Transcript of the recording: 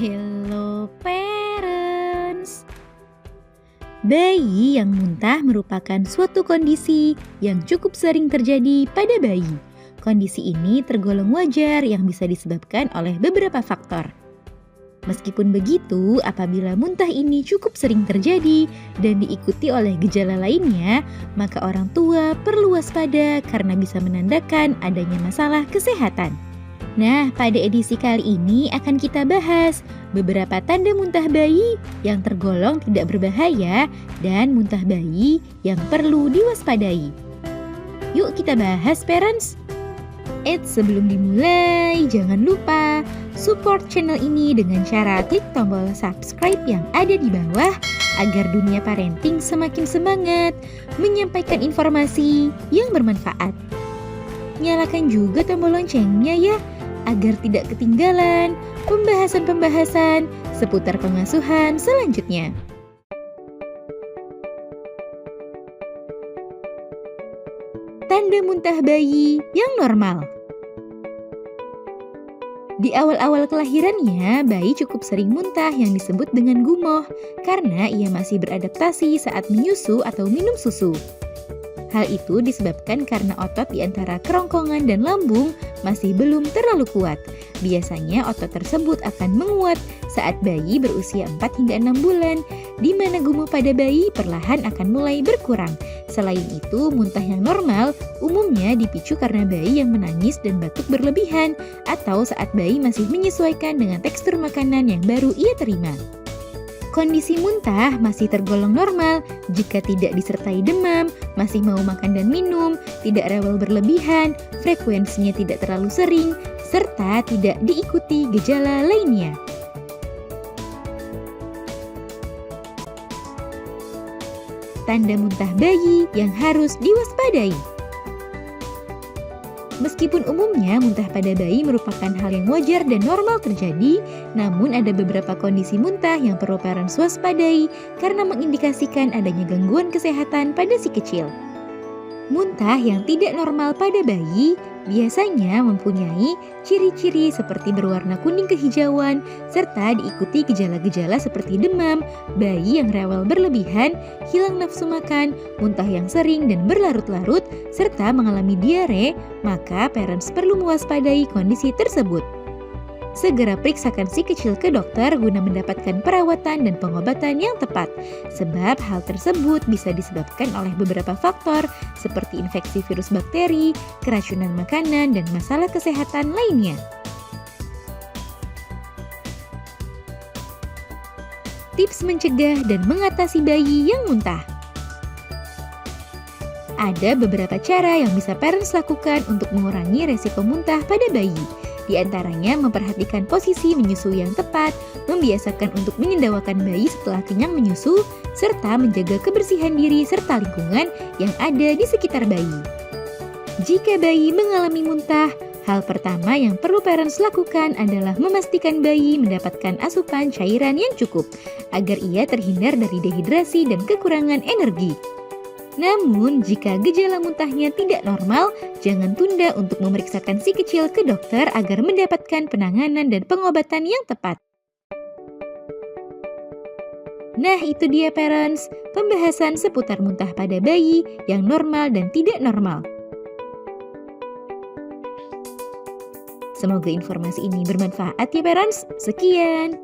Hello parents. Bayi yang muntah merupakan suatu kondisi yang cukup sering terjadi pada bayi. Kondisi ini tergolong wajar yang bisa disebabkan oleh beberapa faktor. Meskipun begitu, apabila muntah ini cukup sering terjadi dan diikuti oleh gejala lainnya, maka orang tua perlu waspada karena bisa menandakan adanya masalah kesehatan. Nah, pada edisi kali ini akan kita bahas beberapa tanda muntah bayi yang tergolong tidak berbahaya dan muntah bayi yang perlu diwaspadai. Yuk kita bahas parents. Sebelum dimulai, jangan lupa support channel ini dengan cara klik tombol subscribe yang ada di bawah agar dunia parenting semakin semangat menyampaikan informasi yang bermanfaat. Nyalakan juga tombol loncengnya ya, agar tidak ketinggalan pembahasan-pembahasan seputar pengasuhan selanjutnya. Tanda muntah bayi yang normal. Di awal-awal kelahirannya, bayi cukup sering muntah yang disebut dengan gumoh karena ia masih beradaptasi saat menyusu atau minum susu. Hal itu disebabkan karena otot di antara kerongkongan dan lambung masih belum terlalu kuat. Biasanya otot tersebut akan menguat saat bayi berusia 4 hingga 6 bulan, di mana gumoh pada bayi perlahan akan mulai berkurang. Selain itu, muntah yang normal umumnya dipicu karena bayi yang menangis dan batuk berlebihan atau saat bayi masih menyesuaikan dengan tekstur makanan yang baru ia terima. Kondisi muntah masih tergolong normal jika tidak disertai demam, masih mau makan dan minum, tidak rewel berlebihan, frekuensinya tidak terlalu sering, serta tidak diikuti gejala lainnya. Tanda muntah bayi yang harus diwaspadai. Meskipun umumnya muntah pada bayi merupakan hal yang wajar dan normal terjadi, namun ada beberapa kondisi muntah yang perlu parents waspadai karena mengindikasikan adanya gangguan kesehatan pada si kecil. Muntah yang tidak normal pada bayi biasanya mempunyai ciri-ciri seperti berwarna kuning kehijauan serta diikuti gejala-gejala seperti demam, bayi yang rewel berlebihan, hilang nafsu makan, muntah yang sering dan berlarut-larut, serta mengalami diare, maka parents perlu mewaspadai kondisi tersebut. Segera periksakan si kecil ke dokter guna mendapatkan perawatan dan pengobatan yang tepat, sebab hal tersebut bisa disebabkan oleh beberapa faktor seperti infeksi virus bakteri, keracunan makanan, dan masalah kesehatan lainnya. Tips mencegah dan mengatasi bayi yang muntah. Ada beberapa cara yang bisa parents lakukan untuk mengurangi resiko muntah pada bayi. Di antaranya memperhatikan posisi menyusu yang tepat, membiasakan untuk menyendawakan bayi setelah kenyang menyusu, serta menjaga kebersihan diri serta lingkungan yang ada di sekitar bayi. Jika bayi mengalami muntah, hal pertama yang perlu parents lakukan adalah memastikan bayi mendapatkan asupan cairan yang cukup, agar ia terhindar dari dehidrasi dan kekurangan energi. Namun, jika gejala muntahnya tidak normal, jangan tunda untuk memeriksakan si kecil ke dokter agar mendapatkan penanganan dan pengobatan yang tepat. Nah, itu dia parents, pembahasan seputar muntah pada bayi yang normal dan tidak normal. Semoga informasi ini bermanfaat ya parents. Sekian.